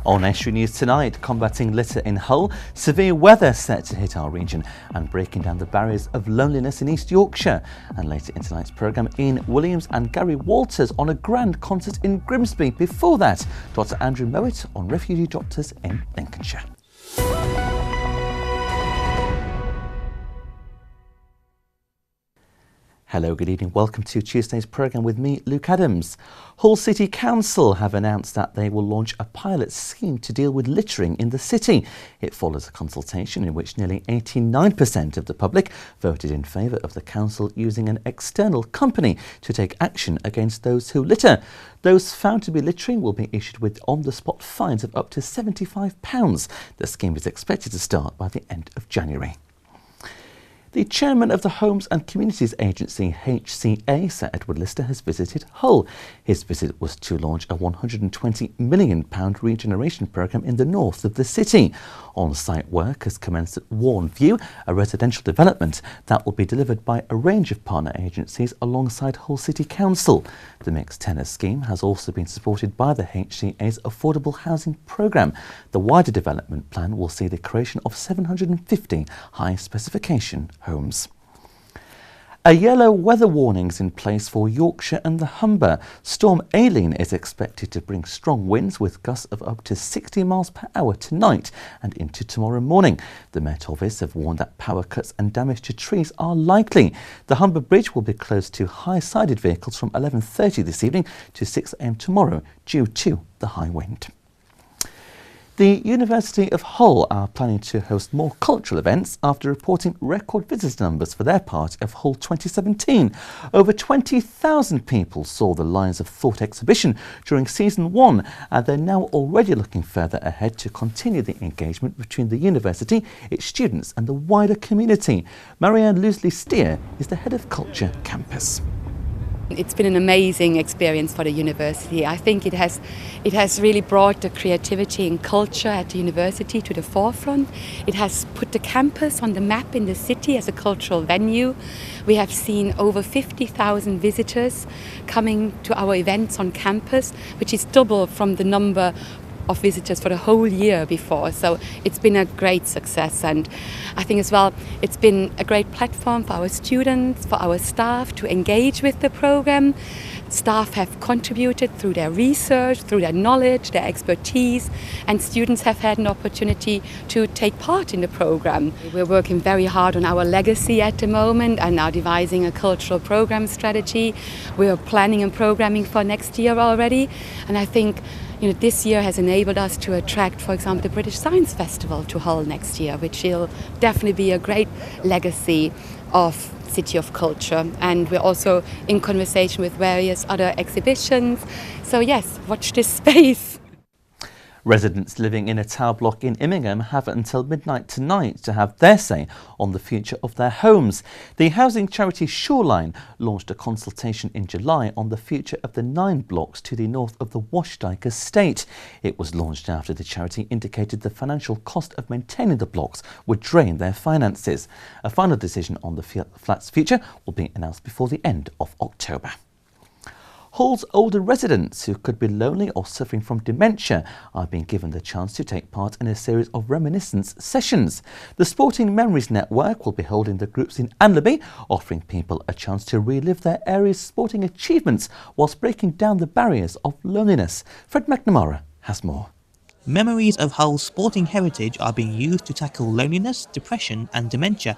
On Estuary News tonight, combating litter in Hull, severe weather set to hit our region and breaking down the barriers of loneliness in East Yorkshire. And later in tonight's programme, Ian Williams and Gary Walters on a grand concert in Grimsby. Before that, Dr Andrew Mowat on refugee doctors in Lincolnshire. Hello, good evening. Welcome to Tuesday's programme with me, Luke Adams. Hull City Council have announced that they will launch a pilot scheme to deal with littering in the city. It follows a consultation in which nearly 89% of the public voted in favour of the council using an external company to take action against those who litter. Those found to be littering will be issued with on-the-spot fines of up to £75. The scheme is expected to start by the end of January. The chairman of the Homes and Communities Agency, HCA, Sir Edward Lister, has visited Hull. His visit was to launch a £120 million regeneration programme in the north of the city. On-site work has commenced at Warren View, a residential development that will be delivered by a range of partner agencies alongside Hull City Council. The mixed tenure scheme has also been supported by the HCA's affordable housing programme. The wider development plan will see the creation of 750 high-specification homes. A yellow weather warning is in place for Yorkshire and the Humber. Storm Aileen is expected to bring strong winds with gusts of up to 60 miles per hour tonight and into tomorrow morning. The Met Office have warned that power cuts and damage to trees are likely. The Humber Bridge will be closed to high-sided vehicles from 11:30 this evening to 6 a.m. tomorrow due to the high wind. The University of Hull are planning to host more cultural events after reporting record visitor numbers for their part of Hull 2017. Over 20,000 people saw the Lines of Thought exhibition during season 1, and they're now already looking further ahead to continue the engagement between the university, its students and the wider community. Marianne Loosley-Steer is the head of Culture Campus. It's been an amazing experience for the university. I think it has really brought the creativity and culture at the university to the forefront. It has put the campus on the map in the city as a cultural venue. We have seen over 50,000 visitors coming to our events on campus, which is double from the number of visitors for the whole year before. So it's been a great success, and I think as well it's been a great platform for our students, for our staff to engage with the programme. Staff have contributed through their research, through their knowledge, their expertise, and students have had an opportunity to take part in the programme. We're working very hard on our legacy at the moment and now devising a cultural programme strategy. We're planning and programming for next year already, and I think this year has enabled us to attract, for example, the British Science Festival to Hull next year, which will definitely be a great legacy of City of Culture. And we're also in conversation with various other exhibitions. So yes, watch this space. Residents living in a tower block in Immingham have until midnight tonight to have their say on the future of their homes. The housing charity Shoreline launched a consultation in July on the future of the 9 blocks to the north of the Washdyke estate. It was launched after the charity indicated the financial cost of maintaining the blocks would drain their finances. A final decision on the flat's future will be announced before the end of October. Hull's older residents who could be lonely or suffering from dementia are being given the chance to take part in a series of reminiscence sessions. The Sporting Memories Network will be holding the groups in Anlaby, offering people a chance to relive their area's sporting achievements whilst breaking down the barriers of loneliness. Fred McNamara has more. Memories of Hull's sporting heritage are being used to tackle loneliness, depression and dementia.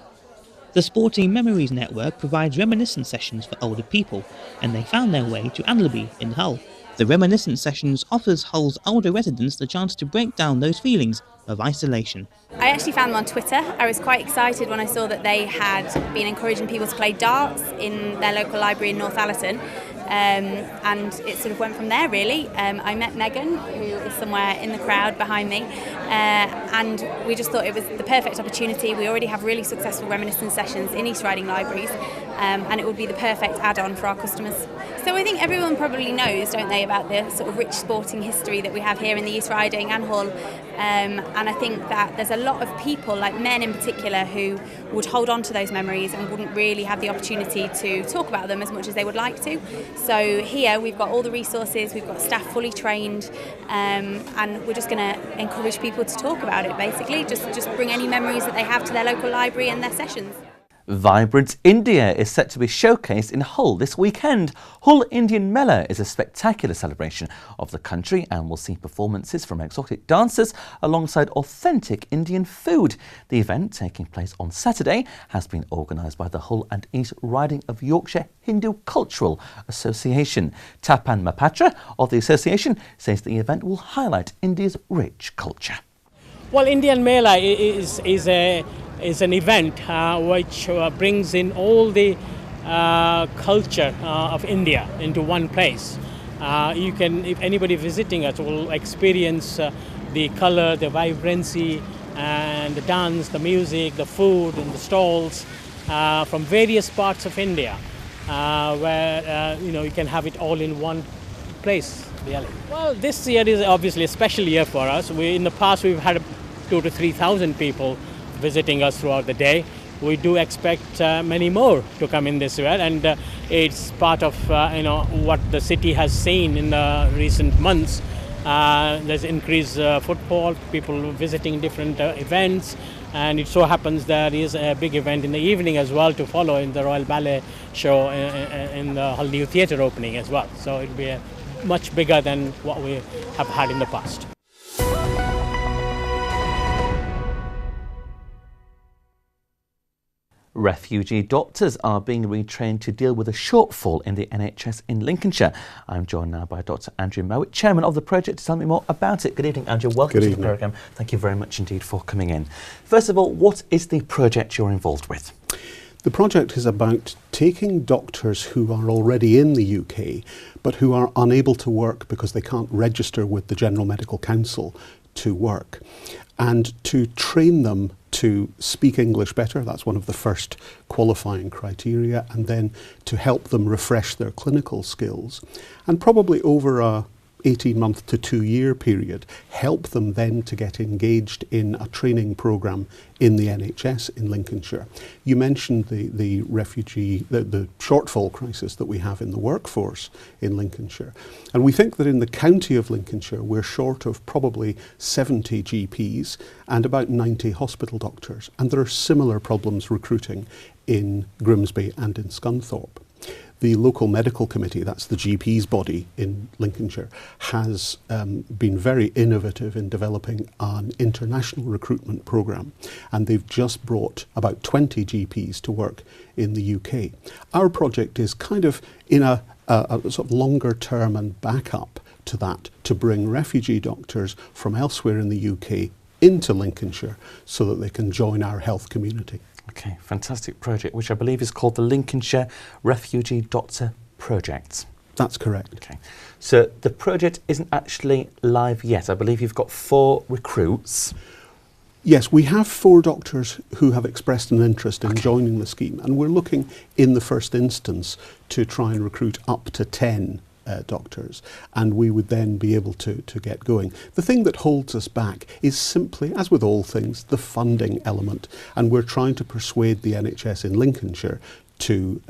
The Sporting Memories Network provides reminiscence sessions for older people, and they found their way to Anlaby in Hull. The reminiscence sessions offers Hull's older residents the chance to break down those feelings of isolation. I actually found them on Twitter. I was quite excited when I saw that they had been encouraging people to play darts in their local library in North Allerton. And it sort of went from there really. I met Megan, who is somewhere in the crowd behind me, and we just thought it was the perfect opportunity. We already have really successful reminiscence sessions in East Riding libraries, and it would be the perfect add-on for our customers. So I think everyone probably knows, don't they, about the sort of rich sporting history that we have here in the East Riding and Hull, and I think that there's a lot of people, like men in particular, who would hold on to those memories and wouldn't really have the opportunity to talk about them as much as they would like to. So here we've got all the resources, we've got staff fully trained, and we're just going to encourage people to talk about it, basically. Just bring any memories that they have to their local library and their sessions. Vibrant India is set to be showcased in Hull this weekend. Hull Indian Mela is a spectacular celebration of the country and will see performances from exotic dancers alongside authentic Indian food. The event, taking place on Saturday, has been organised by the Hull and East Riding of Yorkshire Hindu Cultural Association. Tapan Mapatra of the association says the event will highlight India's rich culture. Well, Indian Mela is an event which brings in all the culture of India into one place. You can, if anybody visiting us, will experience the color, the vibrancy, and the dance, the music, the food, and the stalls from various parts of India, where you can have it all in one place. Really. Well, this year is obviously a special year for us. In the past, we've had 2,000 to 3,000 people visiting us throughout the day. We do expect many more to come in this year, and it's part of what the city has seen in the recent months. There's increased footfall, people visiting different events, and it so happens there is a big event in the evening as well to follow in the Royal Ballet show in the Hull New Theatre opening as well. So it'll be much bigger than what we have had in the past. Refugee doctors are being retrained to deal with a shortfall in the NHS in Lincolnshire. I'm joined now by Dr Andrew Mowat, chairman of the project, to tell me more about it. Good evening, Andrew. Welcome to the programme. Thank you very much indeed for coming in. First of all, what is the project you're involved with? The project is about taking doctors who are already in the UK but who are unable to work because they can't register with the General Medical Council to work, and to train them to speak English better. That's one of the first qualifying criteria, and then to help them refresh their clinical skills, and probably over a 18-month to 2-year period, help them then to get engaged in a training programme in the NHS in Lincolnshire. You mentioned the shortfall crisis that we have in the workforce in Lincolnshire. And we think that in the county of Lincolnshire, we're short of probably 70 GPs and about 90 hospital doctors. And there are similar problems recruiting in Grimsby and in Scunthorpe. The local medical committee, that's the GP's body in Lincolnshire, has been very innovative in developing an international recruitment programme, and they've just brought about 20 GPs to work in the UK. Our project is kind of in a sort of longer term and backup to that, to bring refugee doctors from elsewhere in the UK into Lincolnshire so that they can join our health community. Okay, fantastic project, which I believe is called the Lincolnshire Refugee Doctor Project. That's correct. Okay, so the project isn't actually live yet. I believe you've got 4 recruits. Yes, we have 4 doctors who have expressed an interest in joining the scheme, and we're looking in the first instance to try and recruit up to 10 doctors, and we would then be able to get going. The thing that holds us back is simply, as with all things, the funding element, and we're trying to persuade the NHS in Lincolnshire to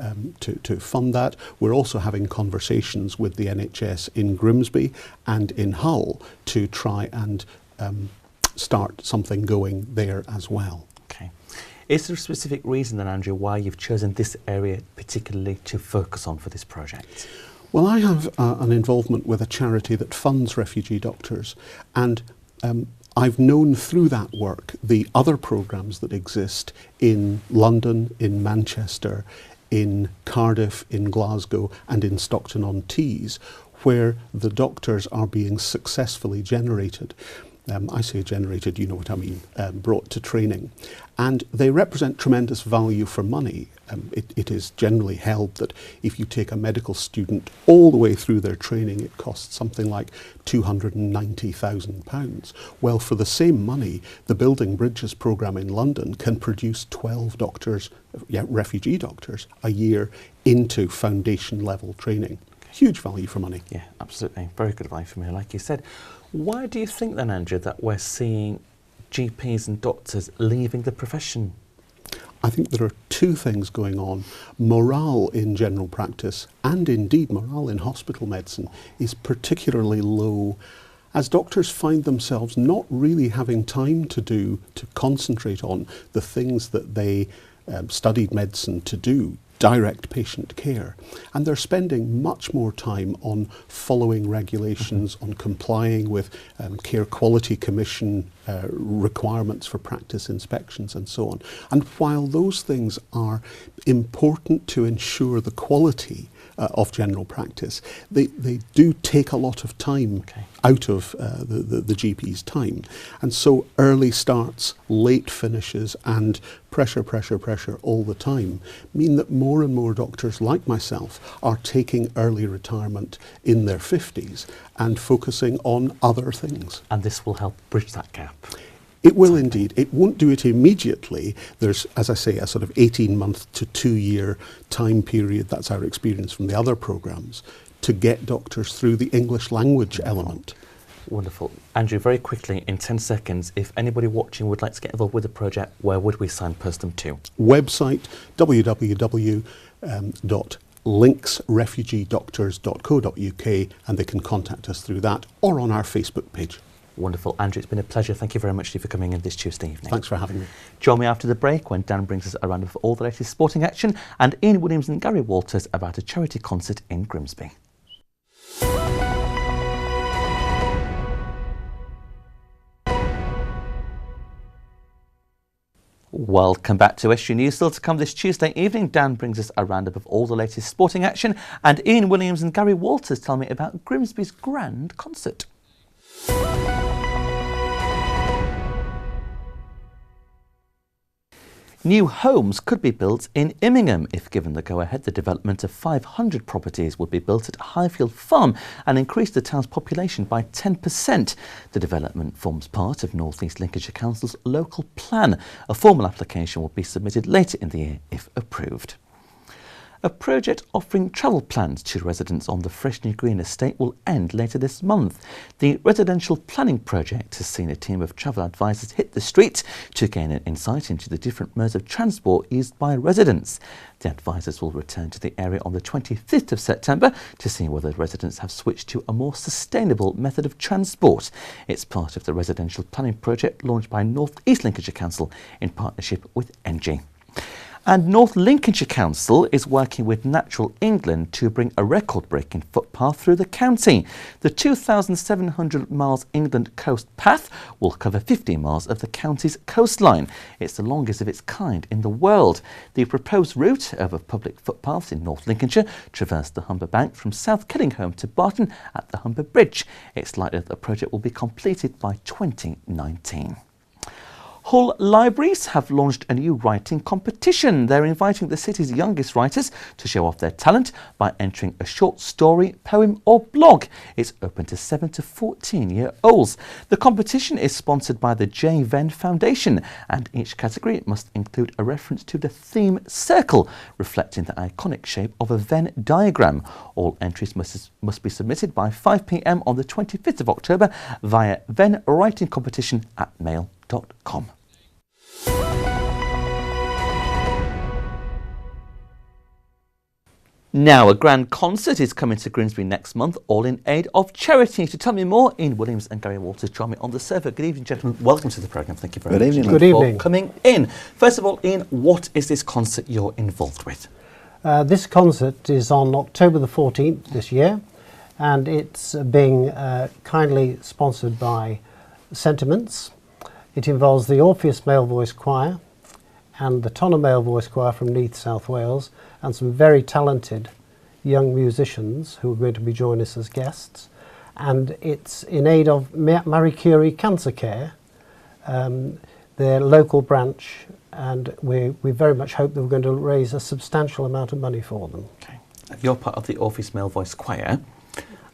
fund that. We're also having conversations with the NHS in Grimsby and in Hull to try and start something going there as well. Okay. Is there a specific reason then, Andrew, why you've chosen this area particularly to focus on for this project? Well, I have an involvement with a charity that funds refugee doctors, and I've known through that work the other programmes that exist in London, in Manchester, in Cardiff, in Glasgow and in Stockton-on-Tees, where the doctors are being successfully generated. I say generated, you know what I mean, brought to training. And they represent tremendous value for money. It is generally held that if you take a medical student all the way through their training, it costs something like £290,000. Well, for the same money, the Building Bridges programme in London can produce 12 doctors, refugee doctors, a year into foundation level training. Huge value for money. Yeah, absolutely. Very good value for money, like you said. Why do you think then, Andrew, that we're seeing GPs and doctors leaving the profession? I think there are two things going on. Morale in general practice, and indeed morale in hospital medicine, is particularly low, as doctors find themselves not really having time to concentrate on the things that they studied medicine to do, direct patient care. And they're spending much more time on following regulations, on complying with Care Quality Commission requirements for practice inspections and so on. And while those things are important to ensure the quality of general practice, they do take a lot of time out of the GP's time. And so early starts, late finishes and pressure all the time mean that more and more doctors like myself are taking early retirement in their 50s and focusing on other things. And this will help bridge that gap. It will indeed. It won't do it immediately. There's, as I say, a sort of 18-month to 2-year time period, that's our experience from the other programmes, to get doctors through the English language element. Wonderful. Andrew, very quickly, in 10 seconds, if anybody watching would like to get involved with the project, where would we signpost them to? Website, www.linksrefugeedoctors.co.uk, and they can contact us through that or on our Facebook page. Wonderful. Andrew, it's been a pleasure. Thank you very much for coming in this Tuesday evening. Thanks for having me. Join me after the break when Dan brings us a roundup of all the latest sporting action and Ian Williams and Gary Walters about a charity concert in Grimsby. Welcome back to Estuary News. Still to come this Tuesday evening, Dan brings us a roundup of all the latest sporting action and Ian Williams and Gary Walters tell me about Grimsby's grand concert. New homes could be built in Immingham. If given the go-ahead, the development of 500 properties would be built at Highfield Farm and increase the town's population by 10%. The development forms part of North East Lincolnshire Council's local plan. A formal application will be submitted later in the year if approved. A project offering travel plans to residents on the Freshney Green estate will end later this month. The residential planning project has seen a team of travel advisors hit the street to gain an insight into the different modes of transport used by residents. The advisors will return to the area on the 25th of September to see whether residents have switched to a more sustainable method of transport. It's part of the residential planning project launched by North East Lincolnshire Council in partnership with NG. And North Lincolnshire Council is working with Natural England to bring a record-breaking footpath through the county. The 2,700 miles England Coast Path will cover 15 miles of the county's coastline. It's the longest of its kind in the world. The proposed route over public footpaths in North Lincolnshire traversed the Humber Bank from South Killingholme to Barton at the Humber Bridge. It's likely that the project will be completed by 2019. Hull Libraries have launched a new writing competition. They're inviting the city's youngest writers to show off their talent by entering a short story, poem or blog. It's open to 7 to 14-year-olds. The competition is sponsored by the J. Venn Foundation, and each category must include a reference to the theme circle, reflecting the iconic shape of a Venn diagram. All entries must be submitted by 5 p.m. on the 25th of October via vennwritingcompetition@mail.com. Now, a grand concert is coming to Grimsby next month, all in aid of charity. To tell me more, Ian Williams and Gary Walters join me on the server. Good evening, gentlemen. Welcome to the programme. Thank you very much. Good evening. For coming in. First of all, Ian, what is this concert you're involved with? This concert is on October the 14th this year, and it's being kindly sponsored by Sentiments. It involves the Orpheus Male Voice Choir and the Tonner Male Voice Choir from Neath, South Wales, and some very talented young musicians who are going to be joining us as guests. and it's in aid of Marie Curie Cancer Care, their local branch, and we very much hope that we're going to raise a substantial amount of money for them. Okay. You're part of the Orpheus Male Voice Choir,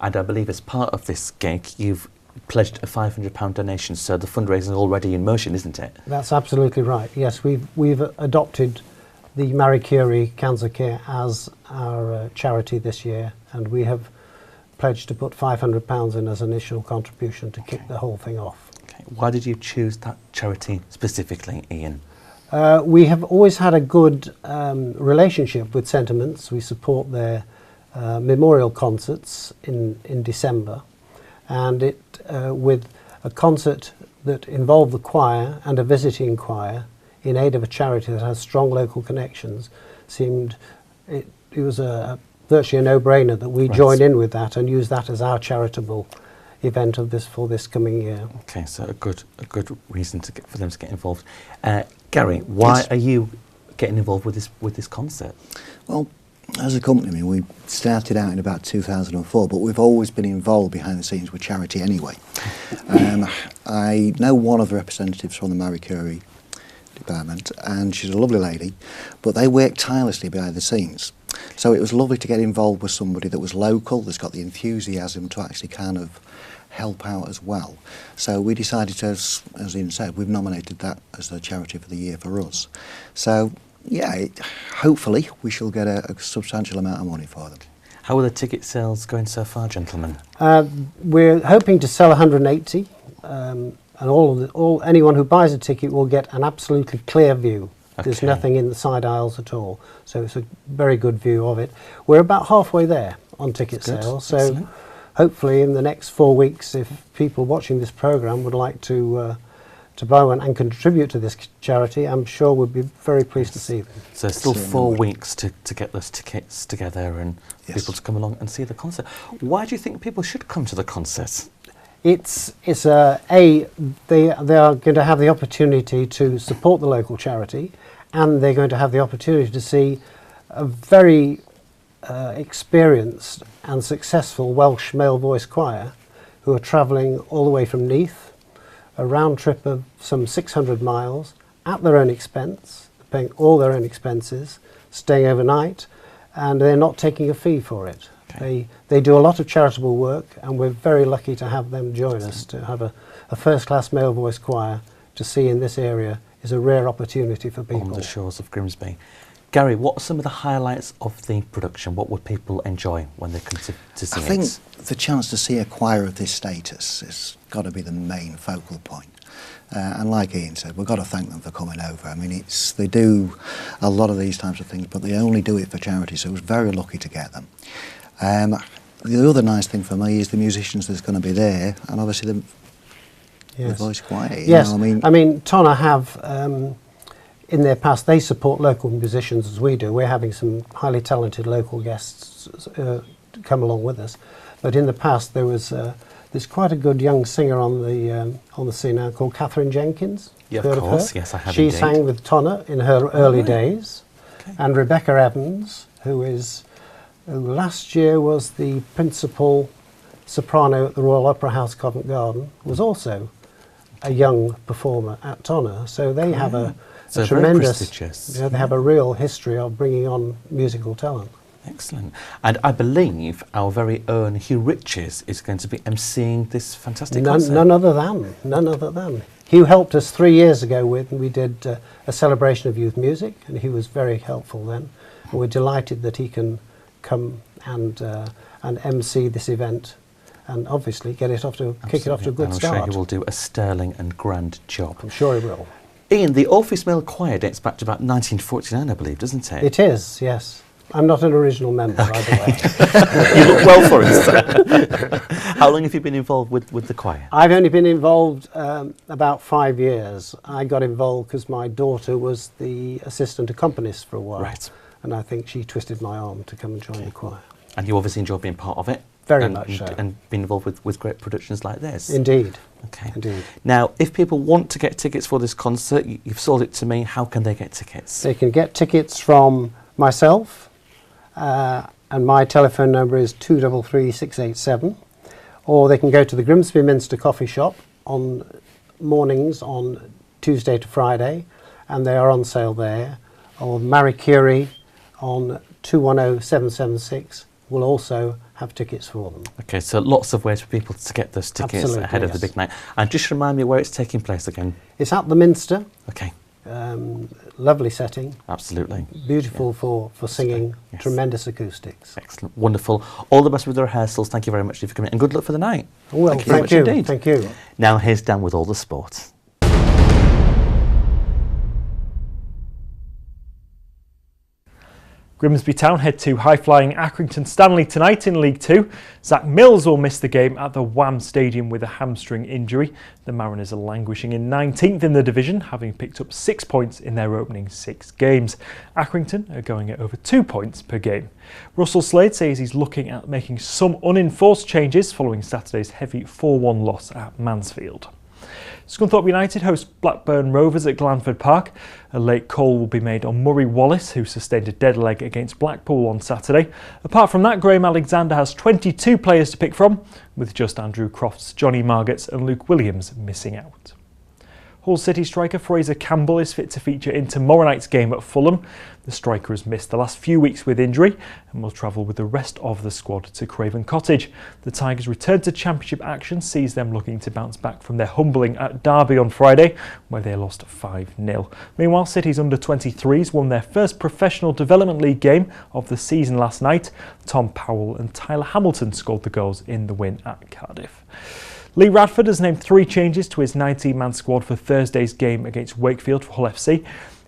and I believe as part of this gig you've pledged a £500 donation, so the fundraising is already in motion, isn't it? That's absolutely right. Yes, we've adopted the Marie Curie Cancer Care as our charity this year, and we have pledged to put £500 in as an initial contribution to kick the whole thing off. Okay. Why did you choose that charity specifically, Ian? We have always had a good relationship with Sentiments. We support their memorial concerts in December, and it with a concert that involved the choir and a visiting choir in aid of a charity that has strong local connections, seemed it was virtually a no-brainer that we join in with that and use that as our charitable event of this coming year. Okay, so a good reason for them to get involved. Gary, why are you getting involved with this concert? Well, as a company, I mean, we started out in about 2004, but we've always been involved behind the scenes with charity anyway. I know one of the representatives from the Marie Curie department, and she's a lovely lady, but they work tirelessly behind the scenes. So it was lovely to get involved with somebody that was local, that's got the enthusiasm to actually kind of help out as well. So we decided to, as Ian said, we've nominated that as the charity for the year for us. So yeah, hopefully we shall get a substantial amount of money for them. How are the ticket sales going so far, gentlemen? We're hoping to sell 180, and anyone who buys a ticket will get an absolutely clear view. There's Okay. nothing in the side aisles at all, so it's a very good view of it. We're about halfway there on ticket That's good. sales, so Excellent. hopefully in the next 4 weeks, if people watching this programme would like to buy one and contribute to this charity, I'm sure we'd be very pleased to see them. So there's still Certainly 4 would. weeks to get those tickets together and for Yes. people to come along and see the concert. Why do you think people should come to the concert? They are going to have the opportunity to support the local charity, and they're going to have the opportunity to see a very experienced and successful Welsh male voice choir who are travelling all the way from Neath, a round trip of some 600 miles at their own expense, paying all their own expenses, staying overnight, and they're not taking a fee for it. Okay. They do a lot of charitable work, and we're very lucky to have them join us. To have a first-class male voice choir to see in this area is a rare opportunity for people. On the shores of Grimsby. Gary, what are some of the highlights of the production? What would people enjoy when they come to see I it? think the chance to see a choir of this status has got to be the main focal point. And like Ian said, we've got to thank them for coming over. I mean, they do a lot of these types of things, but they only do it for charity, so I was very lucky to get them. The other nice thing for me is the musicians that's going to be there, and obviously the voice choir. You Yes, know, I mean, Tonna have, in their past, they support local musicians as we do. We're having some highly talented local guests come along with us. But in the past, there's quite a good young singer on the scene now called Catherine Jenkins. Yeah, Heard of course, her? yes, I have She indeed. sang with Tonna in her early right. days. Okay. And Rebecca Evans, who last year was the principal soprano at the Royal Opera House, Covent Garden, was also a young performer at Tonna. So they have a So very tremendous, prestigious. they have a real history of bringing on musical talent. Excellent. And I believe our very own Hugh Riches is going to be emceeing this fantastic concert. None other than. Hugh helped us 3 years ago we did a celebration of youth music, and he was very helpful then. And we're delighted that he can come and MC this event, and obviously kick it off to a Absolutely. good And I'm start. sure he will do a sterling and grand job. I'm sure he will. Ian, the Orpheus Male Choir dates back to about 1949, I believe, doesn't it? It is, yes. I'm not an original member, by the way. You look well for it, sir. How long have you been involved with the choir? I've only been involved about 5 years. I got involved because my daughter was the assistant accompanist for a while. Right. And I think she twisted my arm to come and join the choir. And you obviously enjoy being part of it? Very and, much so. And being involved with great productions like this? Indeed. Okay. Indeed. Now, if people want to get tickets for this concert, you've sold it to me, how can they get tickets? They can get tickets from myself, and my telephone number is 233 687, or they can go to the Grimsby Minster Coffee Shop on mornings on Tuesday to Friday, and they are on sale there. Or Marie Curie on 210776 will also have tickets for them. Okay, so lots of ways for people to get those tickets Absolutely, ahead of the big night. And just remind me where it's taking place again. It's at the Minster. Okay. Lovely setting. Absolutely. Beautiful for singing. Yes. Tremendous acoustics. Excellent. Wonderful. All the best with the rehearsals. Thank you very much for coming, and good luck for the night. Well, thank you very much indeed. Thank you. Now here's Dan with all the sport. Grimsby Town head to high-flying Accrington Stanley tonight in League Two. Zach Mills will miss the game at the Wham Stadium with a hamstring injury. The Mariners are languishing in 19th in the division, having picked up 6 points in their opening 6 games. Accrington are going at over 2 points per game. Russell Slade says he's looking at making some unenforced changes following Saturday's heavy 4-1 loss at Mansfield. Scunthorpe United host Blackburn Rovers at Glanford Park. A late call will be made on Murray Wallace, who sustained a dead leg against Blackpool on Saturday. Apart from that, Graham Alexander has 22 players to pick from, with just Andrew Crofts, Johnny Margetts and Luke Williams missing out. Hull City striker Fraser Campbell is fit to feature in tomorrow night's game at Fulham. The striker has missed the last few weeks with injury and will travel with the rest of the squad to Craven Cottage. The Tigers' return to Championship action sees them looking to bounce back from their humbling at Derby on Friday, where they lost 5-0. Meanwhile, City's under-23s won their first Professional Development League game of the season last night. Tom Powell and Tyler Hamilton scored the goals in the win at Cardiff. Lee Radford has named 3 changes to his 19-man squad for Thursday's game against Wakefield for Hull FC.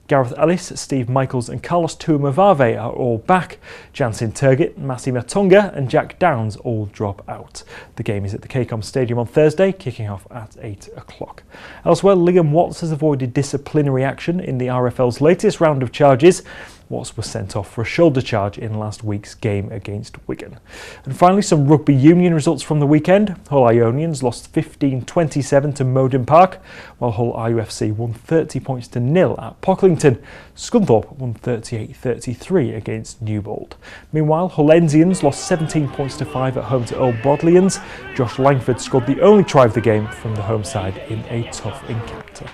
Gareth Ellis, Steve Michaels and Carlos Tuamavave are all back. Jansen Turgid, Massi Matonga and Jack Downs all drop out. The game is at the KCOM Stadium on Thursday, kicking off at 8 o'clock. Elsewhere, Liam Watts has avoided disciplinary action in the RFL's latest round of charges. Watts was sent off for a shoulder charge in last week's game against Wigan. And finally, some rugby union results from the weekend. Hull Ionians lost 15-27 to Modin Park, while Hull IUFC won 30 points to 0 at Pocklington. Scunthorpe won 38-33 against Newbold. Meanwhile, Hullensians lost 17 points to 5 at home to Old Bodleians. Josh Langford scored the only try of the game from the home side in a tough encounter.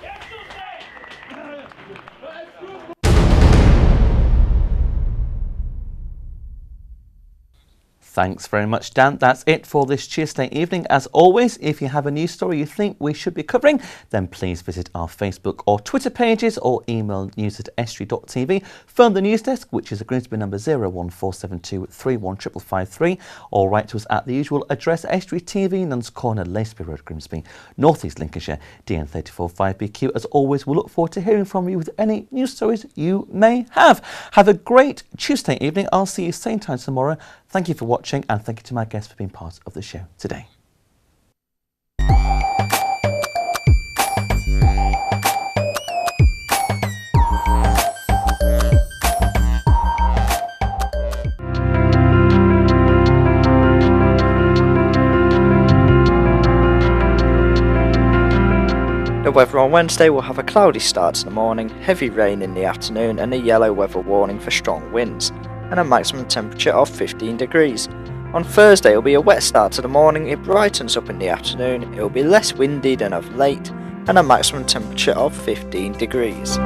Thanks very much, Dan. That's it for this Tuesday evening. As always, if you have a news story you think we should be covering, then please visit our Facebook or Twitter pages or email news@estuary.tv. Phone the news desk, which is a Grimsby number 01472 31553, or write to us at the usual address, Estuary TV, Nuns Corner, Laceby Road, Grimsby, North East Lincolnshire, DN34 5BQ. As always, we'll look forward to hearing from you with any news stories you may have. Have a great Tuesday evening. I'll see you same time tomorrow. Thank you for watching, and thank you to my guests for being part of the show today. The weather on Wednesday will have a cloudy start to the morning, heavy rain in the afternoon and a yellow weather warning for strong winds, and a maximum temperature of 15 degrees. On Thursday it will be a wet start to the morning, it brightens up in the afternoon, it will be less windy than of late, and a maximum temperature of 15 degrees.